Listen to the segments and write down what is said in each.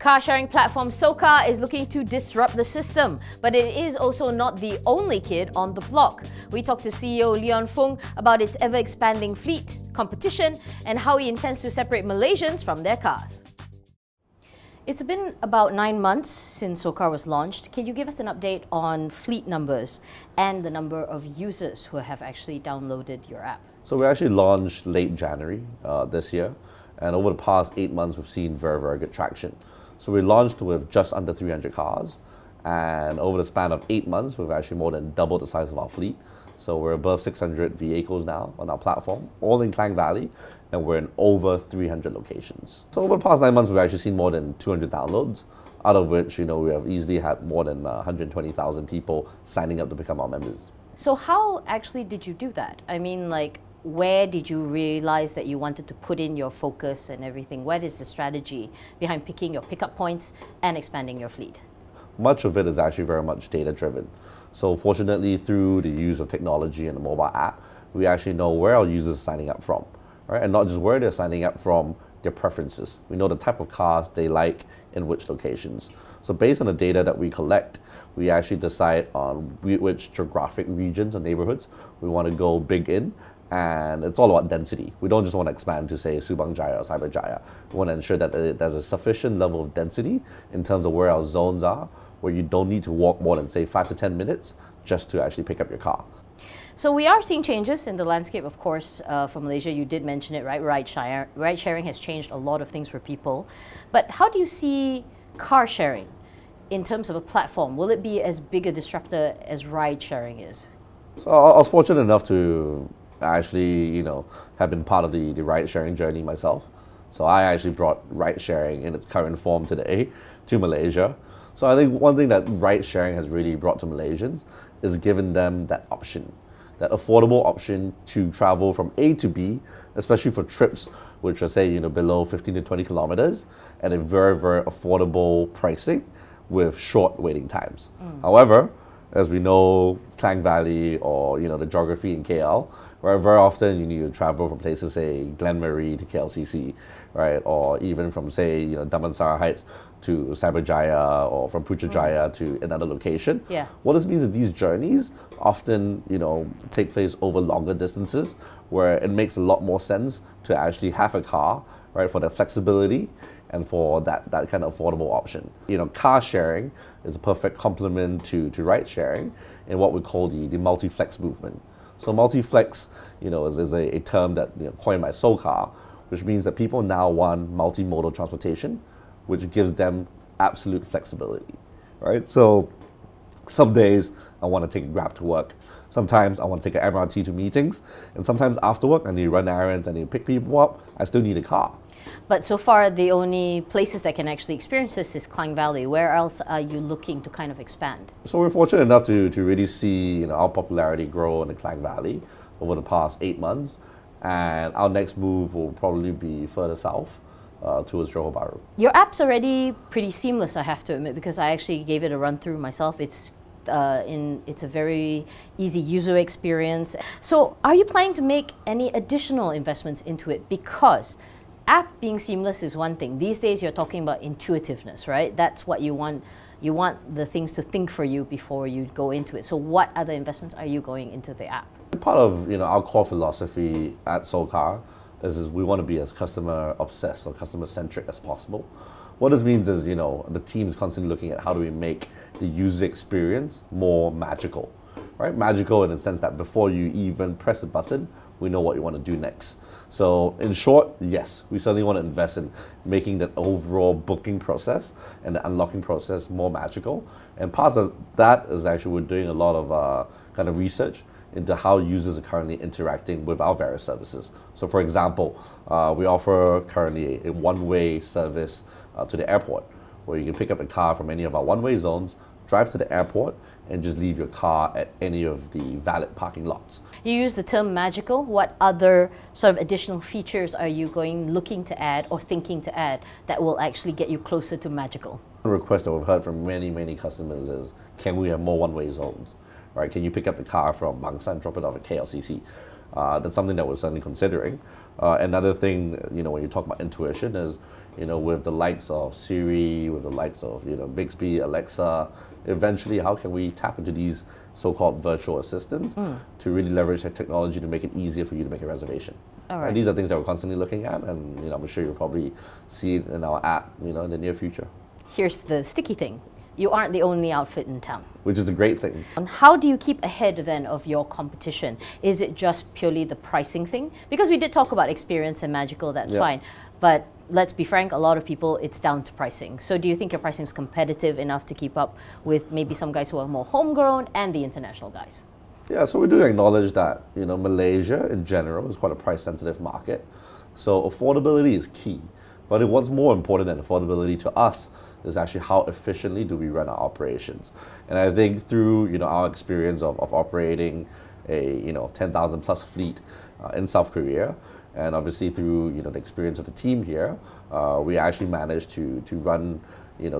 Car-sharing platform Socar is looking to disrupt the system, but it is also not the only kid on the block. We talked to CEO Leon Foong about its ever-expanding fleet, competition, and how he intends to separate Malaysians from their cars. It's been about 9 months since Socar was launched. Can you give us an update on fleet numbers and the number of users who have actually downloaded your app? So we actually launched late January this year, and over the past 8 months we've seen very good traction. So we launched with just under 300 cars, and over the span of 8 months we've actually more than doubled the size of our fleet. So we're above 600 vehicles now on our platform, all in Klang Valley, and we're in over 300 locations. So over the past 9 months we've actually seen more than 200 downloads, out of which we have easily had more than 120,000 people signing up to become our members. So how actually did you do that? I mean, like, where did you realize that you wanted to put in your focus and everything? What is the strategy behind picking your pickup points and expanding your fleet? Much of it is actually very much data driven. So fortunately, through the use of technology and the mobile app, we actually know where our users are signing up from, right? And not just where they're signing up from, their preferences. We know the type of cars they like in which locations. So based on the data that we collect, we actually decide on which geographic regions or neighborhoods we want to go big in. And it's all about density. We don't just want to expand to, say, Subang Jaya or Cyberjaya. We want to ensure that there's a sufficient level of density in terms of where our zones are, where you don't need to walk more than, say, 5 to 10 minutes just to actually pick up your car. So we are seeing changes in the landscape, of course, for Malaysia. You did mention it, right? Ride sharing has changed a lot of things for people. But how do you see car sharing in terms of a platform? Will it be as big a disruptor as ride sharing is? So I was fortunate enough to actually, have been part of the ride sharing journey myself. So I actually brought ride sharing in its current form today to Malaysia. So I think one thing that ride sharing has really brought to Malaysians is giving them that option, that affordable option to travel from A to B, especially for trips which are, say, below 15 to 20 kilometers at a very affordable pricing with short waiting times. However, as we know, Klang Valley or the geography in KL, where very often you need to travel from places, say, Glenmarie to KLCC, right? Or even from, say, Damansara Heights to Cyberjaya, or from Putrajaya to another location. Yeah. What this means is these journeys often, take place over longer distances, where it makes a lot more sense to actually have a car, right, for the flexibility and for that kind of affordable option. Car sharing is a perfect complement to ride sharing in what we call the multi-flex movement. So multi-flex, is a term that coined by Socar, which means that people now want multimodal transportation, which gives them absolute flexibility, right? So some days I want to take a Grab to work. Sometimes I want to take an MRT to meetings, and sometimes after work I need to run errands, I need to pick people up. I still need a car. But so far, the only places that can actually experience this is Klang Valley. Where else are you looking to kind of expand? So we're fortunate enough to really see our popularity grow in the Klang Valley over the past 8 months, and our next move will probably be further south towards Johor Bahru. Your app's already pretty seamless, I have to admit, because I actually gave it a run through myself. It's a very easy user experience. So are you planning to make any additional investments into it? Because app being seamless is one thing. These days you're talking about intuitiveness, right? That's what you want. You want the things to think for you before you go into it. So what other investments are you going into the app? Part of our core philosophy at Socar is we want to be as customer obsessed or customer centric as possible. What this means is the team is constantly looking at how do we make the user experience more magical, right? Magical in the sense that before you even press a button, we know what you want to do next. So in short, yes, we certainly want to invest in making that overall booking process and the unlocking process more magical. And part of that is actually we're doing a lot of kind of research into how users are currently interacting with our various services. So for example, we offer currently a one-way service to the airport, where you can pick up a car from any of our one-way zones, drive to the airport, and just leave your car at any of the valid parking lots. You use the term magical. What other sort of additional features are you looking to add or thinking to add that will actually get you closer to magical? The request that we've heard from many customers is, can we have more one-way zones? Right? Can you pick up the car from Bangsa and drop it off at KLCC? that's something that we're certainly considering. Another thing, when you talk about intuition is, with the likes of Siri, with the likes of, Bixby, Alexa, eventually how can we tap into these so-called virtual assistants to really leverage that technology to make it easier for you to make a reservation. All right. And these are things that we're constantly looking at, and I'm sure you'll probably see it in our app, in the near future. Here's the sticky thing. You aren't the only outfit in town. Which is a great thing. And how do you keep ahead then of your competition? Is it just purely the pricing thing? Because we did talk about experience and magical, that's fine. But let's be frank, a lot of people, it's down to pricing. So do you think your pricing is competitive enough to keep up with maybe some guys who are more homegrown and the international guys? Yeah, so we do acknowledge that, Malaysia in general is quite a price-sensitive market. So affordability is key. But what's more important than affordability to us is actually how efficiently do we run our operations. And I think through, our experience of operating a, 10,000 plus fleet in South Korea, and obviously through, the experience of the team here, we actually managed to run,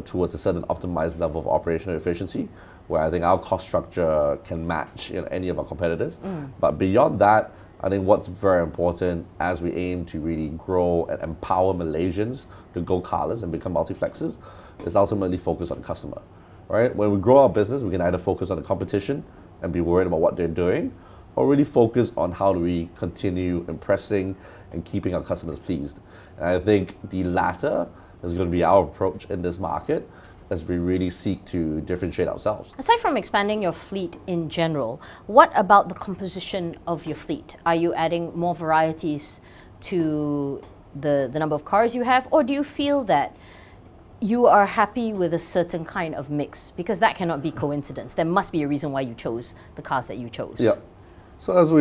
towards a certain optimized level of operational efficiency, where I think our cost structure can match any of our competitors. But beyond that, I think what's very important as we aim to really grow and empower Malaysians to go carless and become multiflexes is ultimately focus on the customer, right? When we grow our business, we can either focus on the competition and be worried about what they're doing, or really focus on how do we continue impressing and keeping our customers pleased. And I think the latter is going to be our approach in this market as we really seek to differentiate ourselves. Aside from expanding your fleet in general, what about the composition of your fleet? Are you adding more varieties to the number of cars you have, or do you feel that you are happy with a certain kind of mix? Because that cannot be coincidence. There must be a reason why you chose the cars that you chose. Yeah. So as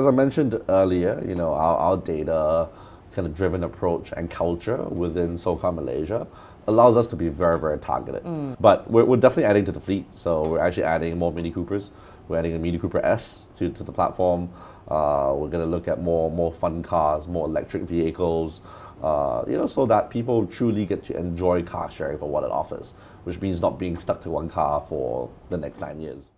I mentioned earlier, our data kind of driven approach and culture within Socar Malaysia allows us to be very, very targeted. But we're definitely adding to the fleet. So we're actually adding more Mini Coopers. We're adding a Mini Cooper S to the platform. We're going to look at more fun cars, more electric vehicles, so that people truly get to enjoy car sharing for what it offers, which means not being stuck to one car for the next 9 years.